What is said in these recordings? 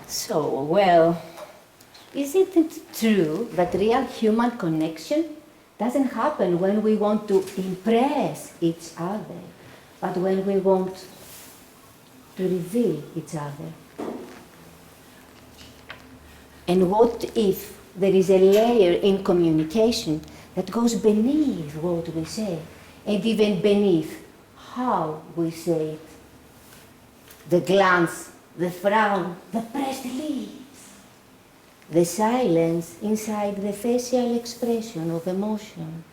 So, well, isn't it true that real human connection doesn't happen when we want to impress each other, but when we want to reveal each other? And what if there is a layer in communication that goes beneath what we say, and even beneath how we say it? The glance, the frown, the pressed lips, the silence inside the facial expression of emotion.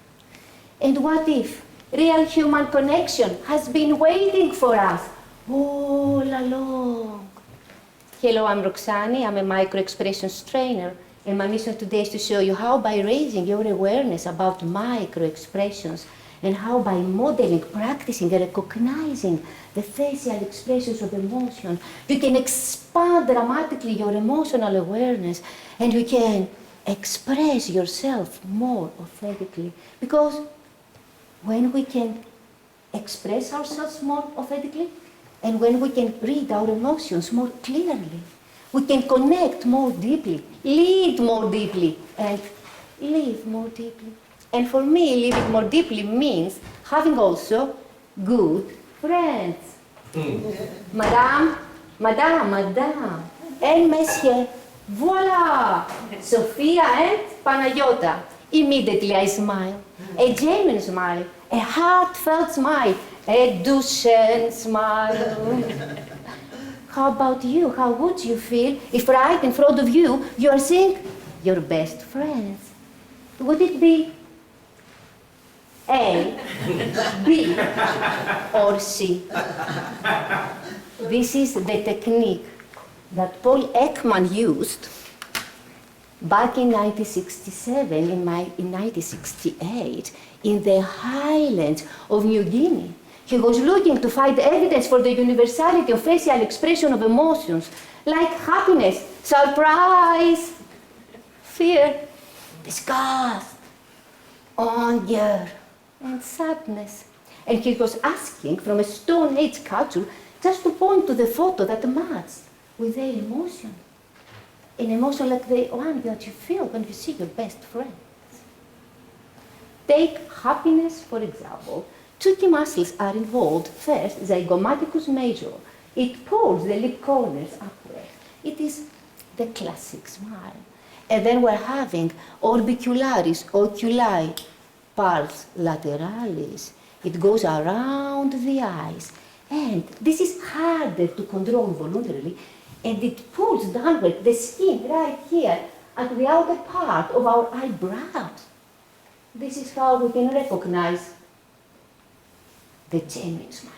And what if real human connection has been waiting for us all along? Hello, I'm Roxani. I'm a micro-expressions trainer, and my mission today is to show you how by raising your awareness about micro-expressions and how by modeling, practicing, and recognizing the facial expressions of emotion, you can expand dramatically your emotional awareness and you can express yourself more authentically. Because when we can express ourselves more authentically, and when we can read our emotions more clearly, we can connect more deeply, lead more deeply, and live more deeply. And for me, living more deeply means having also good friends. Madame, and Monsieur, voila! Sophia and Panayota. Immediately I smile. A genuine smile, a heartfelt smile, a Duchenne smile. How about you? How would you feel if right in front of you, you are seeing your best friends? Would it be A, B, or C? This is the technique that Paul Ekman used back in 1967, in 1968, in the highlands of New Guinea. He was looking to find evidence for the universality of facial expression of emotions, like happiness, surprise, fear, disgust, anger, and sadness. And he was asking from a Stone Age culture just to point to the photo that matched with their emotion. An emotion like the one that you feel when you see your best friends. Take happiness, for example. Two key muscles are involved. First, zygomaticus major. It pulls the lip corners upward. It is the classic smile. And then we're having orbicularis, oculi, pars lateralis. It goes around the eyes. And this is harder to control voluntarily. And it pulls downward the skin right here at the outer part of our eyebrows. This is how we can recognize the genuine smile.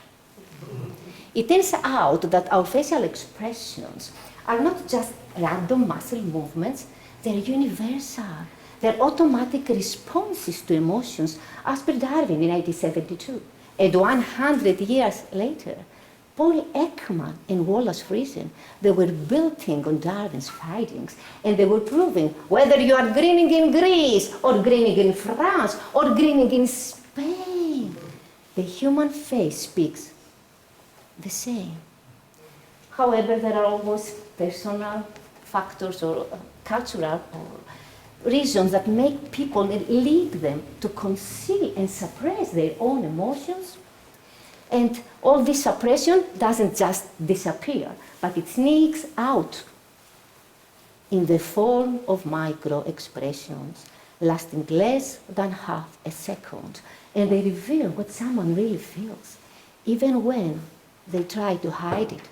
It turns out that our facial expressions are not just random muscle movements, they're universal. They're automatic responses to emotions, as per Darwin in 1872. And 100 years later, Paul Ekman and Wallace Friesen, they were building on Darwin's findings, and they were proving whether you are grinning in Greece, or grinning in France, or grinning in Spain, the human face speaks the same. However, there are always personal factors or cultural or reasons that make people lead them to conceal and suppress their own emotions. And all this suppression doesn't just disappear, but it sneaks out in the form of micro-expressions, lasting less than half a second. And they reveal what someone really feels, even when they try to hide it,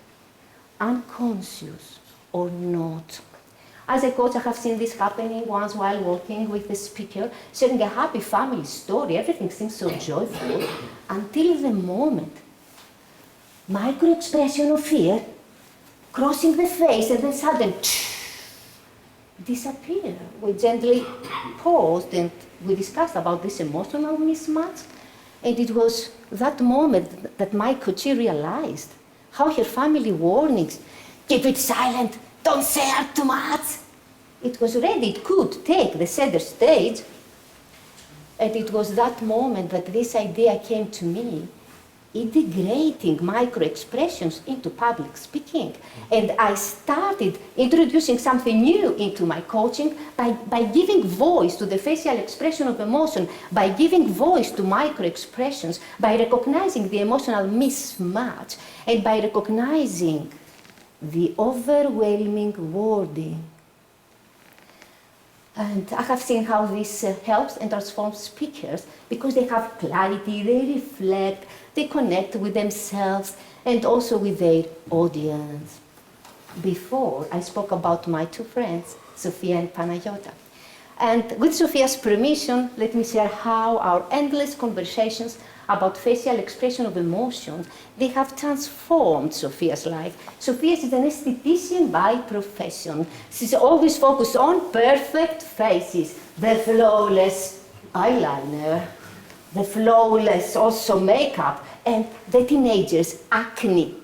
unconscious or not. As a coach, I have seen this happening once while walking with the speaker, sharing a happy family story. Everything seems so joyful until the moment. Micro-expression of fear, crossing the face, and then suddenly disappear. We gently paused and we discussed about this emotional mismatch. And it was that moment that my coachee realized how her family warnings, keep it silent, don't say too much. It was ready, it could take the center stage. And it was that moment that this idea came to me. integrating micro-expressions into public speaking. And I started introducing something new into my coaching by giving voice to the facial expression of emotion, by giving voice to micro-expressions, by recognizing the emotional mismatch, and by recognizing the overwhelming wording. And I have seen how this helps and transforms speakers because they have clarity, they reflect, they connect with themselves and also with their audience. Before, I spoke about my two friends, Sofia and Panayota. And with Sofia's permission, let me share how our endless conversations about facial expression of emotions, they have transformed Sofia's life. Sofia is an esthetician by profession. She's always focused on perfect faces, the flawless eyeliner, the flawless also makeup, and the teenagers' acne.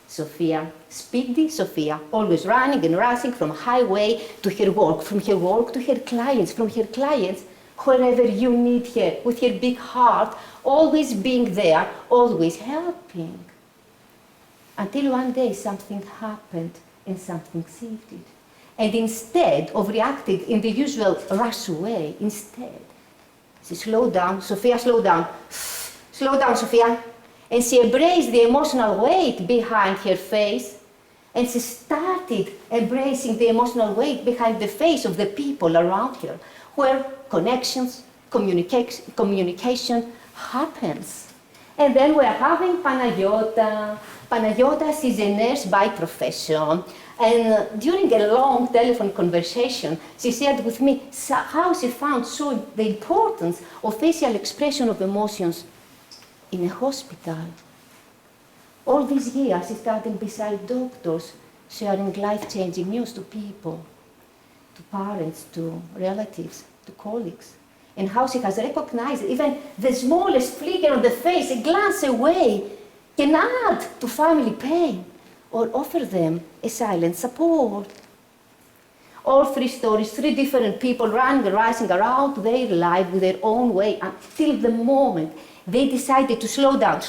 Sofia, speedy Sofia, always running and rushing from highway to her work, from her work to her clients, from her clients, wherever you need her, with her big heart, always being there, always helping. Until one day something happened and something shifted. And instead of reacting in the usual rush way, instead, she slowed down, Sofia, slow down, Sofia. And she embraced the emotional weight behind her face, and she started embracing the emotional weight behind the face of the people around her, where connections, communication happens. And then we're having Panayota. Panayota is a nurse by profession. And during a long telephone conversation, she shared with me how she found the importance of facial expression of emotions in a hospital. All these years, she studied beside doctors, sharing life-changing news to people, to parents, to relatives, to colleagues, and how she has recognized even the smallest flicker of the face, a glance away, can add to family pain or offer them a silent support. All three stories, three different people running and rising around their life with their own way until the moment they decided to slow down,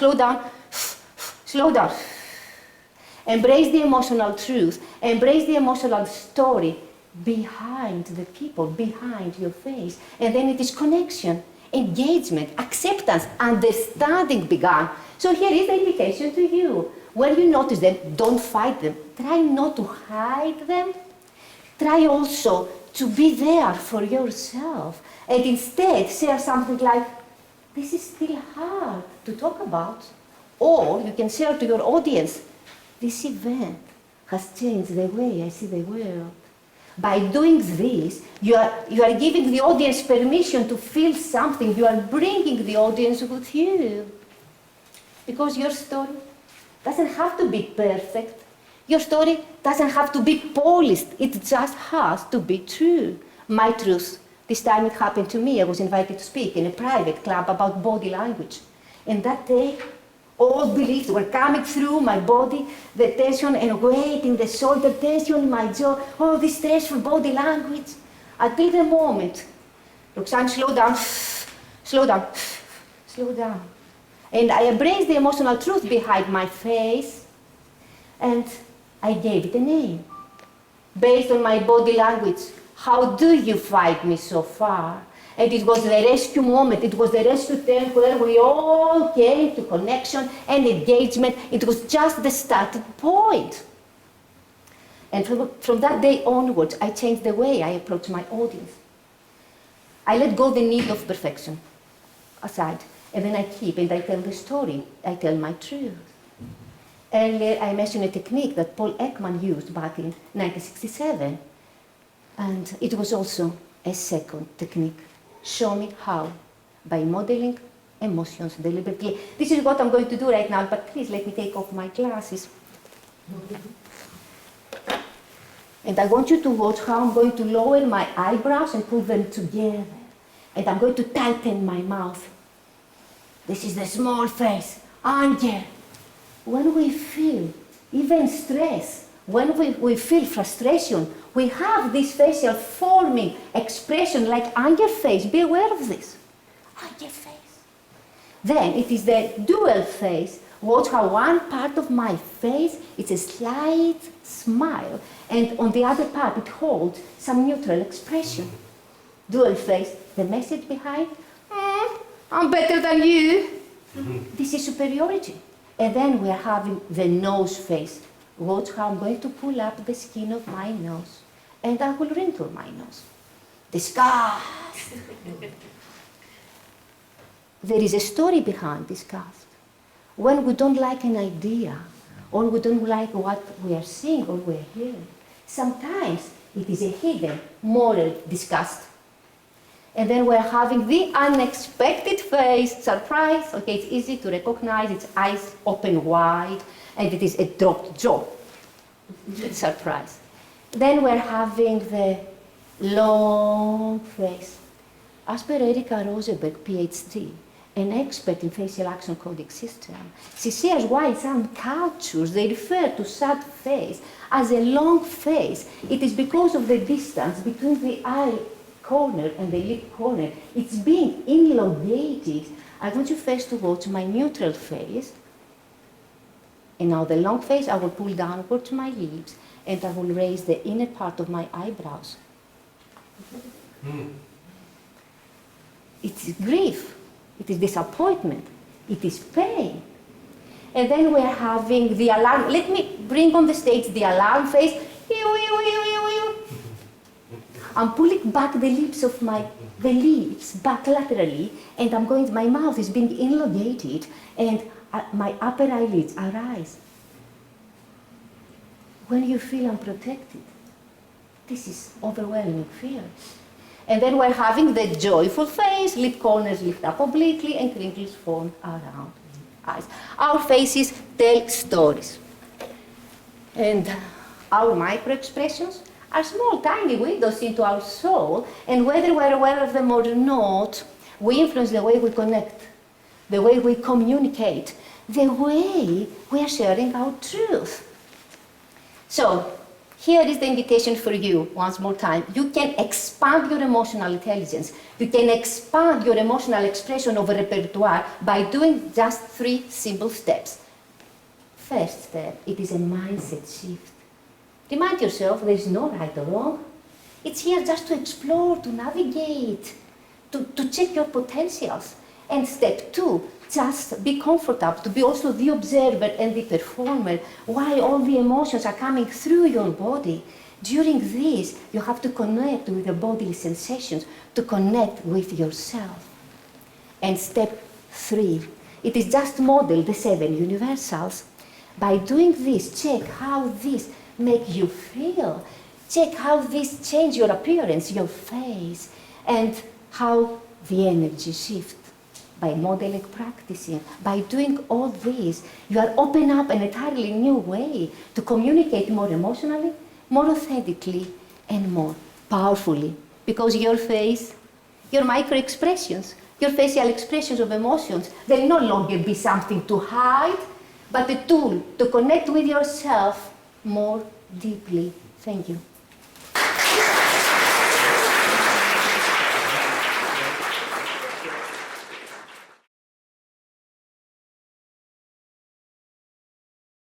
embrace the emotional truth, embrace the emotional story behind the people, behind your face. And then it is connection, engagement, acceptance, understanding began. So here is the invitation to you. When you notice them, don't fight them. Try not to hide them. Try also to be there for yourself. And instead, share something like, this is still hard to talk about. Or you can share to your audience, this event has changed the way I see the world. By doing this, you are giving the audience permission to feel something. You are bringing the audience with you. Because your story doesn't have to be perfect. Your story doesn't have to be polished. It just has to be true. My truth. This time it happened to me. I was invited to speak in a private club about body language. And that day, all beliefs were coming through my body, the tension and weight in the shoulder, tension in my jaw, all this stressful body language. Until the moment, Roxani, slow down, slow down, slow down. And I embraced the emotional truth behind my face, and I gave it a name. Based on my body language, how do you find me so far? And it was the rescue moment, it was the rescue time where we all came to connection and engagement. It was just the starting point. And from that day onwards, I changed the way I approach my audience. I let go the need of perfection aside, and then I keep and I tell the story, I tell my truth. Earlier, I mentioned a technique that Paul Ekman used back in 1967, and it was also a second technique. Show me how, by modeling emotions deliberately. This is what I'm going to do right now, but please let me take off my glasses. And I want you to watch how I'm going to lower my eyebrows and put them together. And I'm going to tighten my mouth. This is the small face, anger. When we feel even stress, when we feel frustration, we have this facial forming expression like anger face. Be aware of this. Anger face. Then it is the dual face. Watch how one part of my face is a slight smile, and on the other part it holds some neutral expression. Dual face, the message behind, I'm better than you. This is superiority. And then we are having the nose face. Watch how I'm going to pull up the skin of my nose, and I will wrinkle my nose. Disgust. There is a story behind disgust. When we don't like an idea, or we don't like what we are seeing or we are hearing, sometimes it is a hidden moral disgust. And then we're having the unexpected face, surprise. Okay, it's easy to recognize, its eyes open wide, and it is a dropped jaw. Surprise. Then we're having the long face. As per Erika Rosenberg, PhD, an expert in facial action coding system, she shares why in some cultures they refer to sad face as a long face. It is because of the distance between the eye corner and the lip corner. It's being elongated. I want you first to watch my neutral face. And now the long face, I will pull downward to my lips, and I will raise the inner part of my eyebrows. It's grief, it is disappointment, it is pain. And then we're having the alarm. Let me bring on the stage the alarm face. I'm pulling back the lips of the lips back laterally, and my mouth is being elongated, and my upper eyelids arise. When you feel unprotected, this is overwhelming fear. And then we're having the joyful face, lip corners lift up obliquely, and crinkles form around eyes. Our faces tell stories. And our micro-expressions are small, tiny windows into our soul, and whether we're aware of them or not, we influence the way we connect, the way we communicate, the way we are sharing our truth. So, here is the invitation for you, once more time. You can expand your emotional intelligence. You can expand your emotional expression of a repertoire by doing just 3 simple steps. First step, it is a mindset shift. Remind yourself there is no right or wrong. It's here just to explore, to navigate, to check your potentials. And step 2, just be comfortable, to be also the observer and the performer while all the emotions are coming through your body. During this, you have to connect with the bodily sensations, to connect with yourself. And step 3, it is just model the 7 universals. By doing this, check how this make you feel. Check how this change your appearance, your face, and how the energy shifts. By modeling, practicing, by doing all this, you are opening up an entirely new way to communicate more emotionally, more authentically, and more powerfully. Because your face, your micro-expressions, your facial expressions of emotions, they'll no longer be something to hide, but a tool to connect with yourself more deeply. Thank you.